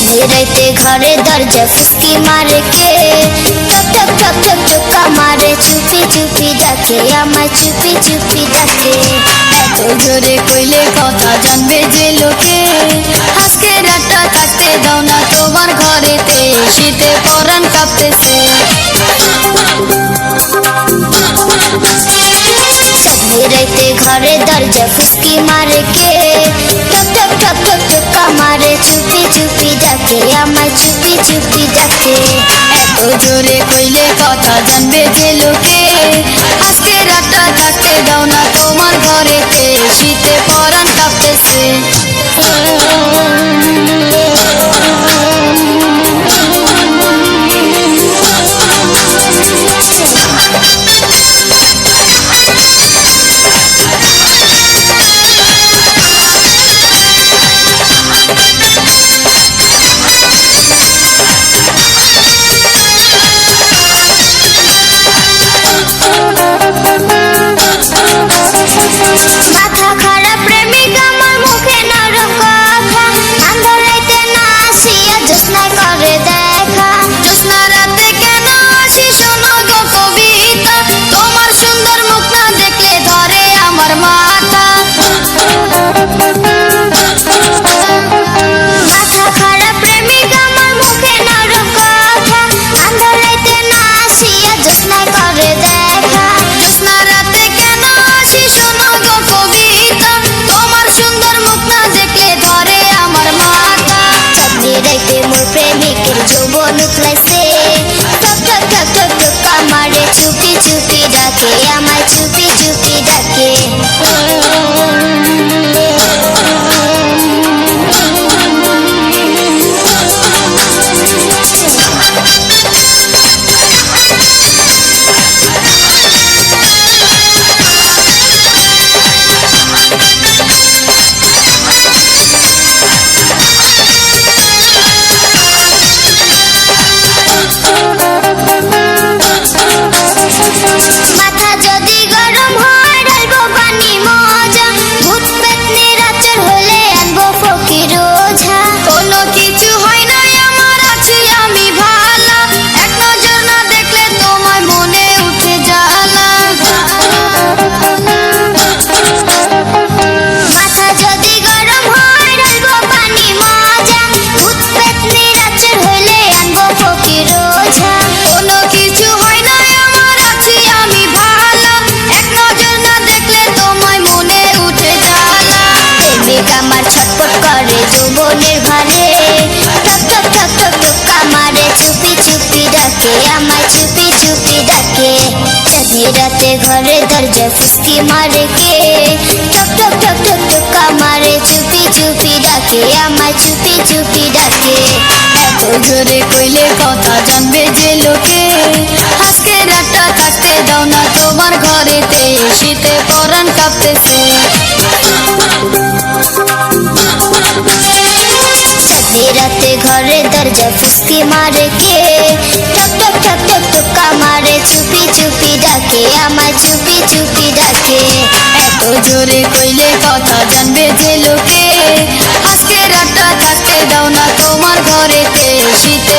রাইতে ঘরে দরজা ফুসকি মারে কে, টক টক টক টক টকা মারে, চুপি চুপি ডাকে আমায়, চুপি চুপি ডাকে। এত জোরে কইলে কথা জানবে যে লোকে, আজকে রাতটা কাটতে দাও না তোমার ঘরেতে, শীতে পরাণ কাঁপতেছে। রাইতে ঘরে দরজা ফুসকি মারে কে, টক টক টক টক টকা মারে, চুপি চুপি ডাকে আমায়, চুপি চুপি ডাকে। এত জোরে কইলে কথা জানবে যে লোকে, আজকে রাতটা কাটতে দাও না তোমার ঘরেতে, শীতে পরাণ কাঁপতেছে। মাথা খারাপ প্রেমিক আমার, মুখে নরম কথা, আন্ধার রাইতে না আসিয়া জ্যোৎস্নায় করে দেখা। জ্যোৎস্না রাতে কেন আসি শোনো গো কবিতা, তোমার সুন্দর মুখ না দেখলে ধরে আমার মাথা। মাথা খারাপ প্রেমিক আমার, মুখে নরম কথা, আন্ধার রাইতে না আসিয়া জ্যোৎস্নায় করে দেখা। জ্যোৎস্না রাতে কেন আসি শোনো গো কবিতা, তোমার সুন্দর মুখ না দেখলে ধরে আমার মাথা। চাঁদনি রাইতে মোর প্রেমিকের যৌবন উতলাইছে, টক টক টক টক টকা মারে, চুপি চুপি ডাকে আমায়, চুপি চুপি ডাকে। মাথা যদি গরম হয় ঢালবো পানি মজা, ভূত পেতনির আচর হলে আনবো ফকির ওঝা। কোনো কিছু হয় নাই আমার, আছি আমি ভালা, এক নজর না দেখলে তোমার মনে উঠে জ্বালা। মাথা যদি গরম হয় ঢালবো পানি মজা, ভূত পেতনির আচর হলে আনবো ফকির ওঝা। কোনো কিছু হয় নাই আমার, আছি আমি ভালা, এক নজর না দেখলে তোমায় মনে উঠে জ্বালা। প্রেমিক আমার ছটপট করে যৌবনের ভারে, টক টক টক টক টকা মারে, চুপি চুপি ডাকে আমায়, চুপি চুপি ডাকে। চাঁদনি রাতে ঘরে দরজা ফুসকি মারে কে, টক টক টক টক টকা মারে, চুপি চুপি ডাকে আমায়, চুপি চুপি ডাকে। এত জোরে কইলে কথা জানবে যে লোকে, আজকে রাতটা কাটতে দাও না তোমার ঘরেতে, শীতে পরাণ কাঁপতেছে। চাঁদনি রাতে ঘরে দরজা ফুসকি মারে কে, টক টক টক টক টকা মারে, চুপি চুপি ডাকে আমায়, চুপি চুপি ডাকে। এত জোরে কইলে কথা জানবে যে লোকে, আজকে রাতটা কাটতে দাও না তোমার ঘরেতে, শীতে